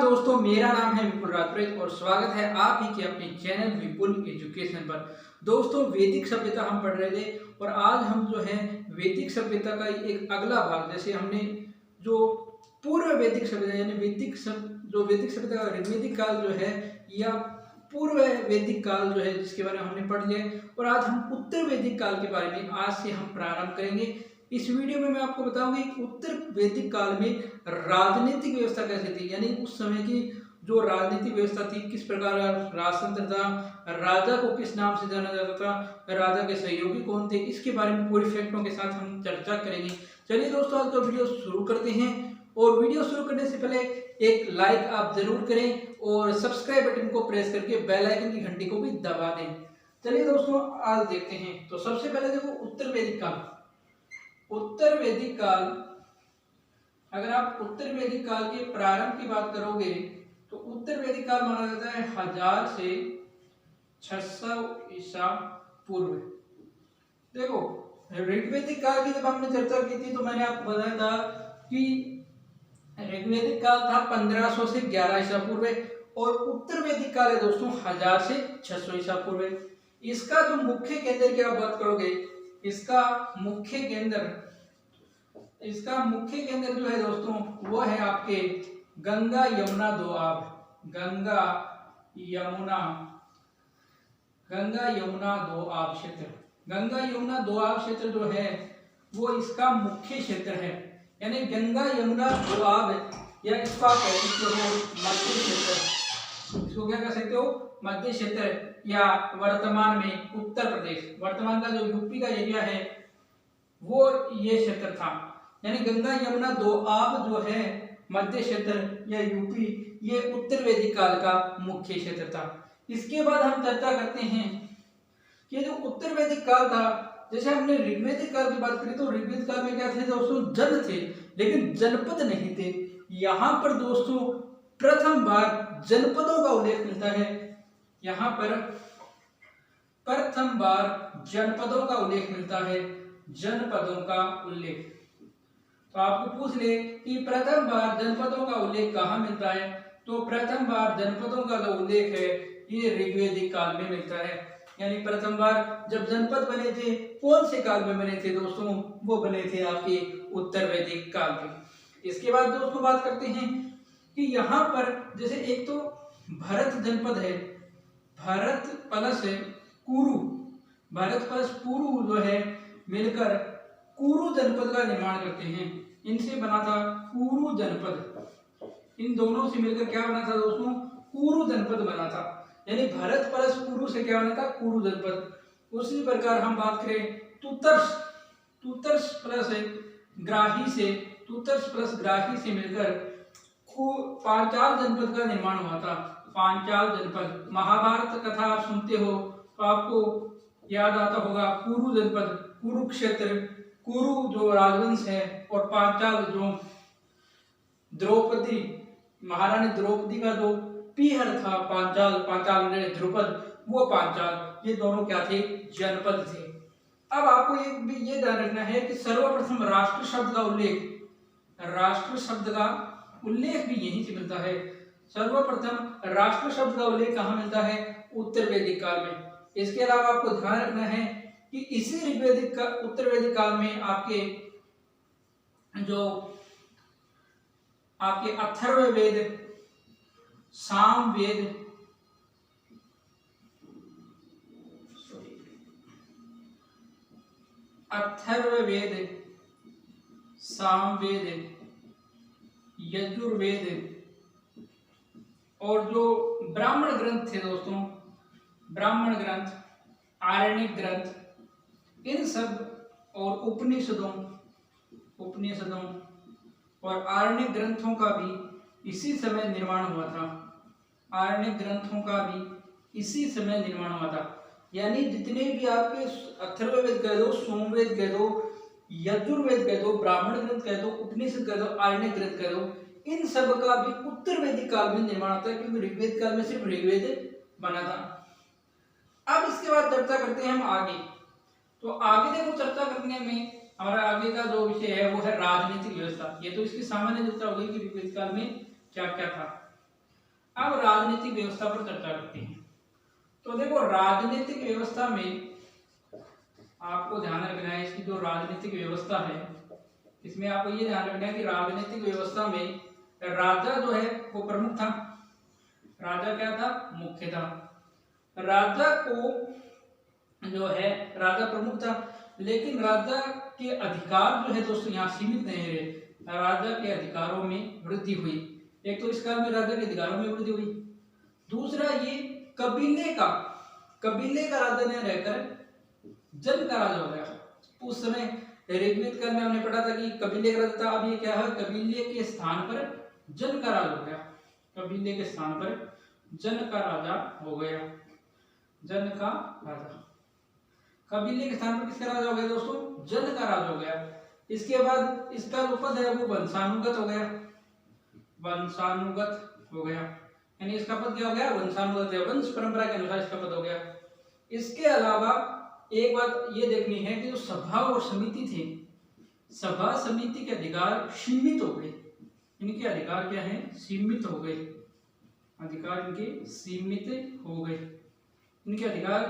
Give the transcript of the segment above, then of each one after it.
दोस्तों, मेरा नाम है विपुल राजपुरोहित और स्वागत है आप ही के अपने चैनल विपुल एजुकेशन पर। दोस्तों, वैदिक सभ्यता हम पढ़ रहे थे और आज हम जो है वैदिक सभ्यता का एक अगला भाग, जैसे हमने जो पूर्व वैदिक सभ्यता यानी जो वैदिक सभ्यता का ऋग्वेदिक काल जो है या पूर्व वैदिक काल जो है जिसके बारे में हमने पढ़ लिया और आज हम उत्तर वैदिक काल के बारे में आज से हम प्रारंभ करेंगे। इस वीडियो में मैं आपको बताऊंगा कि उत्तर वैदिक काल में राजनीतिक व्यवस्था कैसी थी, यानी उस समय की जो राजनीतिक व्यवस्था थी, किस प्रकार राजतंत्र था, राजा को किस नाम से जाना जाता था, राजा के सहयोगी कौन थे, इसके बारे में पूरी फैक्टों के साथ हम चर्चा करेंगे। चलिए दोस्तों, आज का वीडियो शुरू करते हैं और वीडियो शुरू करने से पहले एक लाइक आप जरूर करें और सब्सक्राइब बटन को प्रेस करके बेल आइकन की घंटी को भी दबा दें। चलिए दोस्तों, आज देखते हैं। तो सबसे पहले देखो उत्तर वैदिक काल। उत्तर वैदिक काल, अगर आप उत्तर वैदिक काल के प्रारंभ की बात करोगे तो उत्तर वैदिक काल माना जाता है 1000 से 600 ईसा पूर्व। देखो, ऋग्वेदिक काल की जब हमने चर्चा की थी तो मैंने आपको बताया था कि ऋग्वेदिक काल था 1500 से 11 ईसा पूर्व और उत्तर वैदिक काल है दोस्तों 1000 से 600 ईसा पूर्व। इसका जो मुख्य केंद्र की आप बात करोगे, इसका मुख्य केंद्र जो है दोस्तों वो है आपके गंगा यमुना दोआब। गंगा यमुना दोआब क्षेत्र। गंगा यमुना दोआब क्षेत्र जो है वो इसका मुख्य क्षेत्र है, यानी गंगा यमुना दोआब या इसको आप कह सकते हो मध्य क्षेत्र। इसको क्या कह सकते हो? मध्य क्षेत्र या वर्तमान में उत्तर प्रदेश, वर्तमान का जो यूपी का एरिया है वो ये क्षेत्र था। यानी गंगा यमुना दोआब जो है मध्य क्षेत्र या यूपी, ये उत्तर वैदिक काल का मुख्य क्षेत्र था। इसके बाद हम चर्चा करते हैं कि जो उत्तर वैदिक काल था, जैसे हमने ऋग्वेदिक काल की बात करी तो ऋग्वेदिक काल में क्या थे दोस्तों? जन थे लेकिन जनपद नहीं थे। यहाँ पर दोस्तों प्रथम बार जनपदों का उल्लेख मिलता है। यहाँ पर प्रथम बार जनपदों का उल्लेख मिलता है। जनपदों का उल्लेख, तो आपको पूछ ले कि प्रथम बार जनपदों का उल्लेख कहाँ मिलता है, तो प्रथम बार जनपदों का जो उल्लेख है ये ऋग्वेदिक काल में मिलता है। यानी प्रथम बार जब जनपद बने थे, कौन से काल में बने थे दोस्तों? वो बने थे आपके उत्तर वैदिक काल में। इसके बाद दोस्तों बात करते हैं कि यहाँ पर जैसे एक तो भरत जनपद है, भरत प्लस कुरु, भरत प्लस कुरु जो है मिलकर कुरु जनपद का निर्माण करते हैं। इनसे बना था कुरु जनपद। इन दोनों से मिलकर क्या बना था दोस्तों? कुरु जनपद बना था। यानी भरत प्लस कुरु से क्या बना था? कुरु जनपद। उसी प्रकार हम बात करें तुतर्स प्लस ग्राही से मिलकर पांचाल जनपद का निर्माण हुआ था। पांचाल जनपद, महाभारत कथा आप सुनते हो तो आपको याद आता होगा कुरु जनपद, कुरुक्षेत्र, कुरु जो राजवंश है और पांचाल जो द्रौपदी, महारानी द्रौपदी का जो पीहर था पांचाल में ध्रुपद, वो पांचाल, ये दोनों क्या थे? जनपद थे। अब आपको एक भी ये ध्यान रखना है कि सर्वप्रथम राष्ट्र शब्द का उल्लेख भी यहीं से मिलता है। सर्वप्रथम राष्ट्र शब्द का उल्लेख कहाँ मिलता है? उत्तर वैदिक काल में। इसके अलावा आपको ध्यान रखना है कि इसी उत्तर वैदिक काल में आपके अथर्ववेद, सामवेद, यजुर्वेद और जो ब्राह्मण ग्रंथ थे दोस्तों, ब्राह्मण ग्रंथ, आरण्यक ग्रंथ, इन सब और उपनिषदों और आरण्यक ग्रंथों का भी इसी समय निर्माण हुआ था। आरण्यक ग्रंथों का भी इसी समय निर्माण हुआ था। यानी जितने भी आपके अथर्ववेद कह दो, सोमवेद कह दो, यजुर्वेद कह दो, ब्राह्मण ग्रंथ कह दो, उपनिषद कह दो, आरण्यक ग्रंथ कह दो, इन सब का भी उत्तर वैदिक काल में निर्माण होता है, क्योंकि ऋग्वेद काल में सिर्फ ऋग्वेद बना था। अब इसके बाद चर्चा करते हैं हम आगे। तो आगे देखो, चर्चा करने में हमारा आगे का जो विषय है वो है राजनीतिक व्यवस्था। ये तो इसकी सामान्य चर्चा हो गई कि ऋग्वेद काल में क्या क्या था। अब राजनीतिक व्यवस्था पर चर्चा करते हैं। तो देखो राजनीतिक व्यवस्था में आपको ध्यान रखना है, इसकी जो राजनीतिक व्यवस्था है इसमें आपको ये ध्यान रखना है कि राजनीतिक व्यवस्था में राजा जो है वो प्रमुख था। राजा क्या था? मुख्य था। राजा को जो है राजा प्रमुख था, लेकिन राजा के अधिकार जो है दोस्तों यहाँ सीमित नहीं रहे, राजा के अधिकारों में वृद्धि हुई। एक तो इस काल में राजा के अधिकारों में वृद्धि हुई, दूसरा ये कबीले का राजा ने रहकर जन का राजा हो गया। उस समय ऋग्वेद काल में हमने पढ़ा था कि कबीले का राजा था, अब ये क्या है? कबीले के स्थान पर जन का राजा हो गया। कबीले के स्थान पर जन का राजा हो गया। जन का राजा, कबीले के स्थान पर किसका राजा हो गया दोस्तों? जन का राजा हो गया। इसके बाद इसका जो पद है वो वंशानुगत हो गया। वंशानुगत हो गया, यानी इसका पद क्या हो गया? वंशानुगत है, वंश परंपरा के अनुसार इसका पद हो गया। इसके अलावा एक बात ये देखनी है कि जो सभा और समिति थे, सभा समिति के अधिकार सीमित हो गए। इनके अधिकार क्या है? सीमित हो गए। अधिकार इनके सीमित हो गए। इनके अधिकार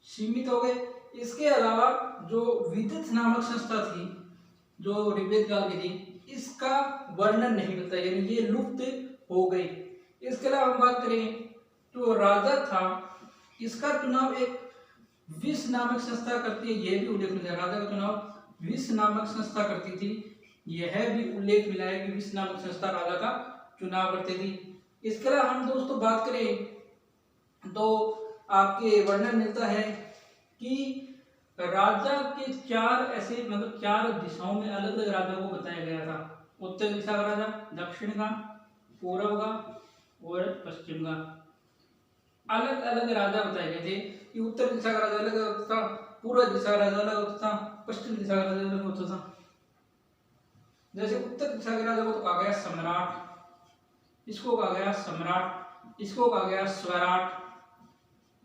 सीमित हो गए। इसके अलावा जो विद्युत नामक संस्था थी जो ऋग्वेद काल की थी, इसका वर्णन नहीं मिलता, यानी ये लुप्त हो गई। इसके अलावा हम बात करें तो राजा था, इसका चुनाव एक विस नामक संस्था करती है, यह भी उल्लेख मिला है। राजा का चुनाव विस नामक संस्था करती थी, यह भी उल्लेख मिला है कि विस नामक संस्था राजा का चुनाव करती थी। इसके अलावा हम दोस्तों बात करें तो आपके वर्णन मिलता है कि राजा के चार ऐसे मतलब चार दिशाओं में अलग अलग राजा को बताया गया था। उत्तर दिशा का राजा, दक्षिण का, पूर्व का और पश्चिम का। अलग अलग राजा बताए गए थे कि उत्तर दिशा का राजा अलग होता था, पूर्व दिशा का राजा अलग होता था, पश्चिम दिशा का राजा अलग होता था। जैसे उत्तर दिशा के राजा को तो कहा गया सम्राट, इसको कहा गया सम्राट, इसको कहा गया स्वराट,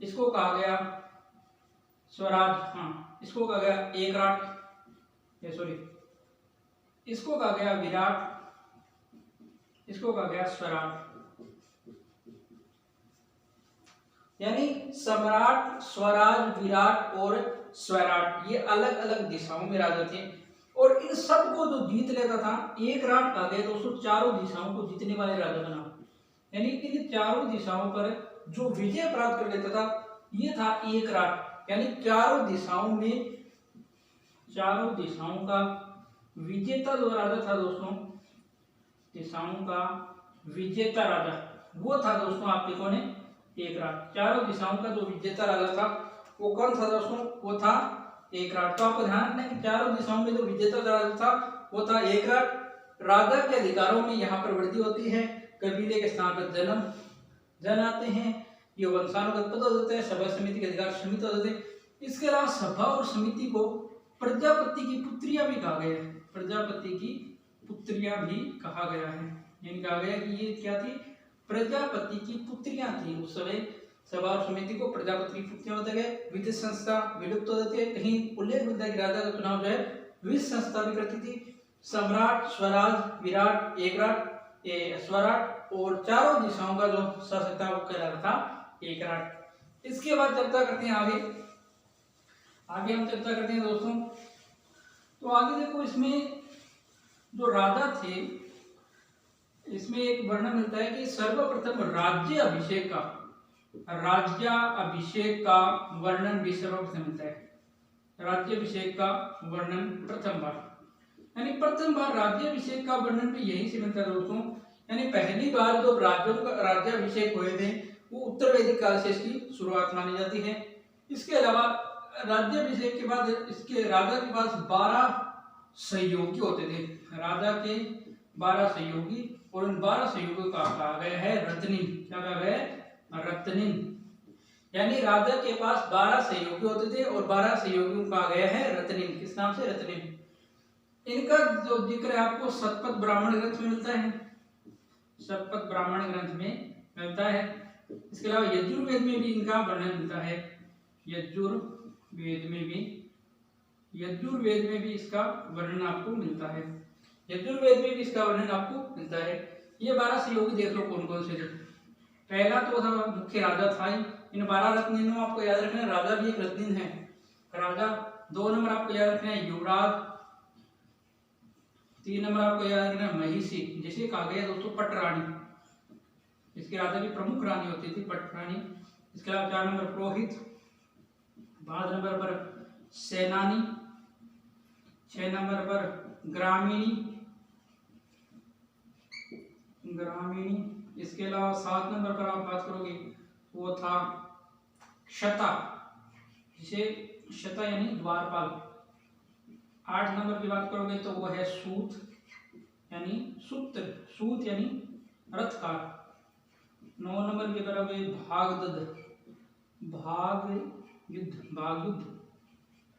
इसको कहा गया स्वराज, हाँ इसको कहा गया एकराट, इसको कहा गया विराट, इसको कहा गया स्वराट। यानी सम्राट, स्वराज, विराट और स्वराट, ये अलग अलग दिशाओं में राजा थे। और इन सबको जो जीत लेता था, एक राट कहा गया दोस्तों चारों दिशाओं को जीतने वाले राजा बना। यानी इन चारों दिशाओं पर जो विजय प्राप्त कर लेता था, ये था एक राट। यानी चारों दिशाओं का विजेता जो राजा था दोस्तों, दिशाओं का विजेता राजा वो था दोस्तों आपके कौन है? एक राट। चारों दिशाओं का जो विजेता राजा था वो कौन था दोस्तों? वो था एक राट। तो आपको ध्यान रखना है कि चारों दिशाओं में जो विजेता राजा था वो था एक राट। राजा के अधिकारों में यहाँ पर वृद्धि होती है, कबीले के स्थान पर जन आते हैं, ये वंशानुगत पद होते हैं, सभा समिति के अधिकार सीमित होते हैं। इसके अलावा सभा और समिति को प्रजापति की पुत्रियां भी कहा गया है। प्रजापति की पुत्रियां भी कहा गया है, यानी कहा गया कि ये क्या थी? प्रजापति की पुत्रियां थी। उस समय सभा और समिति को प्रजापति की पुत्रियां होते गए। विद्युत संस्था विलुप्त हो जाती है। कहीं उल्लेख मिलता है कि राजा का चुनाव जो है विद्युत संस्था भी करती थी। सम्राट, स्वराज, विराट, एकराट, स्वराट और चारों दिशाओं का जो शासक था वो कहलाता था एकराट। इसके बाद चर्चा करते हैं आगे हम चर्चा करते हैं दोस्तों। तो आगे देखो, इसमें जो राजा थे इसमें एक वर्णन मिलता है कि सर्वप्रथम राज्य अभिषेक का वर्णन भी सर्वप्रथम मिलता है। राज्याभिषेक का वर्णन प्रथम बार, यानी प्रथम बार राज्याभिषेक का वर्णन भी यहीं से मिलता है दोस्तों। यानी पहली बार जो राज्यों का राज्याभिषेक हुए थे वो उत्तर वैदिक काल से इसकी शुरुआत मानी जाती है। इसके अलावा राज्याभिषेक के बाद इसके राजा के पास 12 सहयोगी होते थे। राजा के 12 सहयोगी, और उन 12 सहयोगियों का कहा गया है रत्निन। क्या कहा गया है? रत्निन। यानी राजा के पास 12 सहयोगी होते थे और 12 सहयोगियों का कहा गया है रत्निन। किस नाम से? रत्निन। इनका जो जिक्र है आपको शतपथ ब्राह्मण ग्रंथ में मिलता है। शतपथ ब्राह्मण ग्रंथ में मिलता है। इसके अलावा यजुर्वेद में भी इनका वर्णन मिलता है। यजुर्वेद में भी इसका वर्णन आपको मिलता है। यजुर्वेद में भी इसका वर्णन आपको मिलता है। ये 12 सहयोगी देख लो कौन कौन से थे। पहला तो था मुख्य राजा था ही। इन 12 रत्नों में आपको याद रखना है राजा भी एक रत्न है, राजा। 2 नंबर आपको याद रखना है युवराज। 3 नंबर आपको याद रखना है महिषी, जिसे कहा गया दोस्तों पटरानी। इसके राजा की प्रमुख रानी होती थी पटरानी। इसके अलावा 4 नंबर पुरोहित। 5 नंबर पर सेनानी। 6 नंबर पर ग्रामीणी। इसके अलावा 7 नंबर पर आप बात करोगे वो था क्षता, जिसे क्षता यानी द्वारपाल। 8 नंबर की बात करोगे तो वो है सूत यानी सूत्र, सूत यानी रथकार। 9 नंबर की करोगे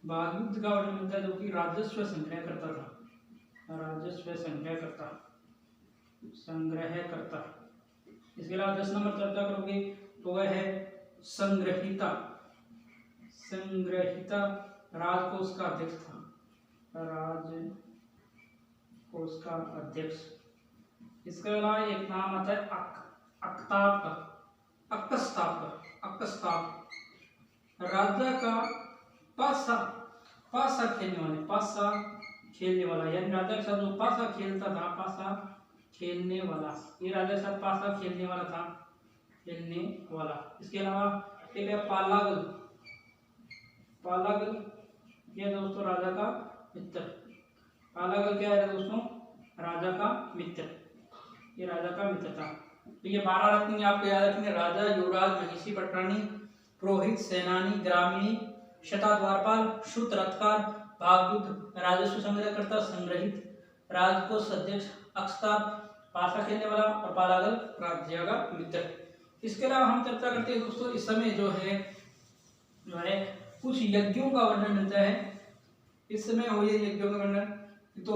भागयुद्ध का वर्णन मिलता है, जो कि राजस्व संग्रह करता था, राजस्व संग्रह करता। इसके अलावा 10 नंबर चर्चा करोगे तो वह है संग्रहिता। राजकोष का अध्यक्ष था, राजकोष का अध्यक्ष। इसके अलावा एक नाम आता है अकस्ताप, राजा का पासा खेलने वाला, यानी राजा के साथ जो पासा खेलता था, पासा खेलने वाला, ये राजा के साथ पासा खेलने वाला था, खेलने वाला। इसके अलावा एक है पालागल, ये दोस्तों राजा का मित्र। पालागल क्या है दोस्तों? राजा का मित्र, ये राजा का मित्र था। तो ये 12 रत्न आपको याद रखने, राजा, युवराज, महिषी, पटरानी, पुरोहित, सेनानी, ग्रामीणी, क्षता द्वारपाल, शुत रथकार, भागयुद्ध, राजस्व संग्रहकर्ता, संग्रहित, राजकोष अध्यक्ष, अक्षताप, पासा खेलने वाला, और पालागल राज्य का मित्र। इसके अलावा हम चर्चा करते हैं दोस्तों, इस समय जो है कुछ यज्ञों का वर्णन मिलता है। इस समय हुए यज्ञों का वर्णन तो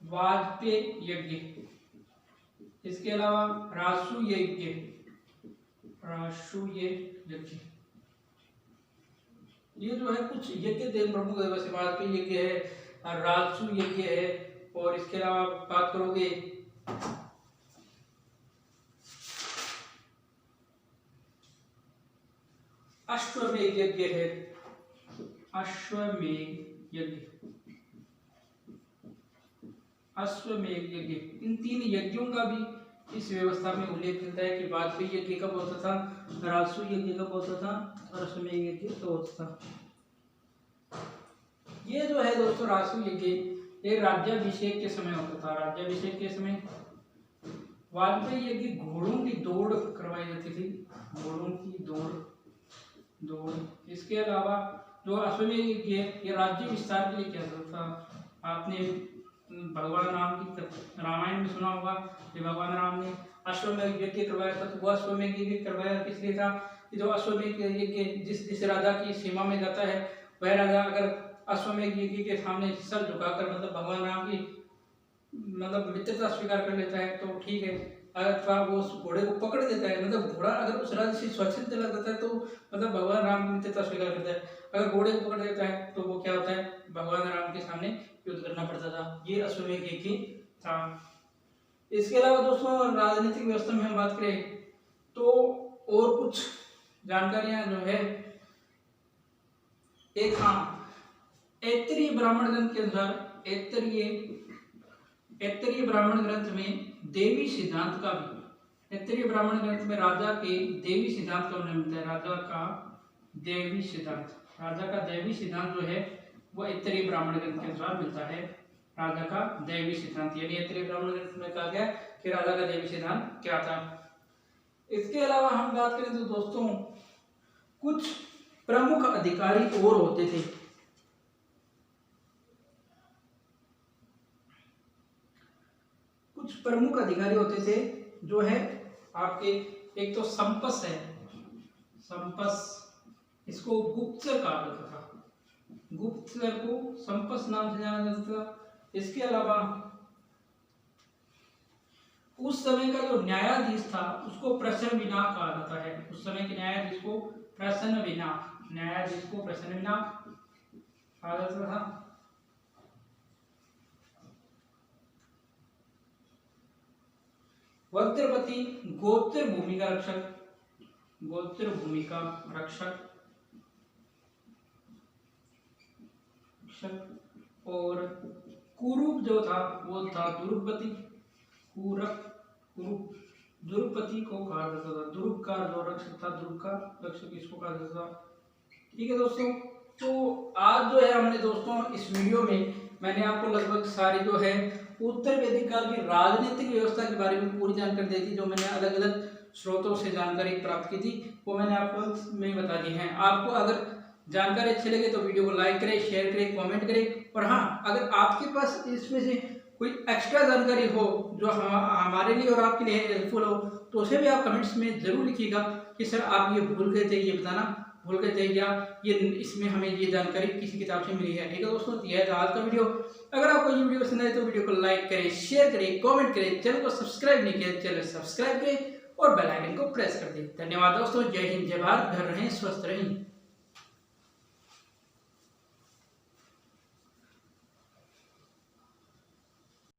वाजपेयी यज्ञ, इसके अलावा रासूय यज्ञ, ये जो है कुछ यज्ञ थे प्रमुख, वैसे वाजपेयी यज्ञ है, राजसू यज्ञ है, और इसके अलावा बात करोगे अश्वमेध यज्ञ है, अश्वमेध यज्ञ। इन 3 यज्ञों का भी इस व्यवस्था में उल्लेख मिलता है कि वाजपेयी यज्ञ कब होता था, राजसू यज्ञ कब होता था, और अश्वमेध यज्ञ कब होता था। ये जो है दोस्तों राजसू यज्ञ ये राज्याभिषेक के समय होता था। राज्याभिषेक के समय वाजपेयी यज्ञ घोड़ों की दौड़ करवाई जाती थी, घोड़ों की दौड़। इसके अलावा जो अश्वमेध यज्ञ ये राज्य विस्तार के लिए किया जाता था। आपने भगवान राम की रामायण में सुना होगा कि भगवान राम ने अश्वमेध यज्ञ करवाया था। तो वो अश्वमेध यज्ञ करवाया किस लिए था कि जो अश्वमेध यज्ञ जिस राजा की सीमा में जाता है, वह राजा अगर अश्वमेध यज्ञ के सामने सर झुकाकर मतलब भगवान राम की मित्रता स्वीकार कर लेता है तो ठीक है। अगर वो उस घोड़े को पकड़ देता है, मतलब घोड़ा अगर उस राज्य से सुरक्षित चला जाता है तो मतलब भगवान राम की मित्रता स्वीकार करता है। अगर घोड़े को पकड़ देता है तो वो क्या होता है, भगवान राम के सामने युद्ध करना पड़ता था। ये अश्वमेध यज्ञ था। इसके अलावा दोस्तों राजनीतिक व्यवस्था में हम बात करें तो और कुछ जानकारियां जो है, एक ऐत्तरीय ब्राह्मण ग्रंथ के अनुसार ऐत्तरीय ब्राह्मण ग्रंथ में देवी सिद्धांत का भी, ऐत्तरीय ब्राह्मण ग्रंथ में राजा के देवी सिद्धांत का वर्णन मिलता है। राजा का देवी सिद्धांत जो है वो ऐत्तरीय ब्राह्मण ग्रंथ के अनुसार मिलता है। राजा का देवी सिद्धांत, यानी ऐत्तरीय ब्राह्मण ग्रंथ में कहा गया कि राजा का देवी सिद्धांत क्या था। इसके अलावा हम बात करें तो दोस्तों कुछ प्रमुख अधिकारी और होते थे। कुछ प्रमुख अधिकारी होते थे जो है आपके, एक तो संपस है, इसको गुप्तचर कहा जाता था, गुप्तचर को संपस नाम से जाना जाता था। इसके अलावा उस समय का जो न्यायाधीश था उसको प्रसन्न विनाक कहा जाता है। उस समय के न्यायाधीश को प्रसन्न विनाक कहा जाता था। वज्रपति गोत्र भूमि का रक्षक, गोत्र भूमि का रक्षक, और कुरूप जो था वो था दुर्गपति, कुरूप दुर्गपति को कहा जाता था, दुर्ग का जो रक्षक था, दुर्ग का रक्षक इसको कहा जाता था। ठीक है दोस्तों, तो आज जो है हमने दोस्तों इस वीडियो में मैंने आपको लगभग सारी जो है उत्तर वैदिक काल की राजनीतिक व्यवस्था के बारे में पूरी जानकारी दी थी। जो मैंने अलग अलग स्रोतों से जानकारी प्राप्त की थी वो मैंने आपको में बता दी है। आपको अगर जानकारी अच्छी लगे तो वीडियो को लाइक करें, शेयर करें, कमेंट करें। और हाँ, अगर आपके पास इसमें से कोई एक्स्ट्रा जानकारी हो जो हमारे लिए और आपके लिए हेल्पफुल हो तो उसे भी आप कमेंट्स में जरूर लिखिएगा कि सर आप ये भूल गए थे, ये बताना भूल गए थे, या ये इसमें हमें ये जानकारी किसी किताब से मिली है। ठीक है दोस्तों, यह था आज का वीडियो। अगर आपको ये वीडियो पसंद आए तो वीडियो को लाइक करें, शेयर करें, कमेंट करें, चैनल को सब्सक्राइब नहीं किया चैनल सब्सक्राइब करें और बेल आइकन को प्रेस कर दें। धन्यवाद दोस्तों, जय हिंद, जय भारत, घर रहें, स्वस्थ रहें।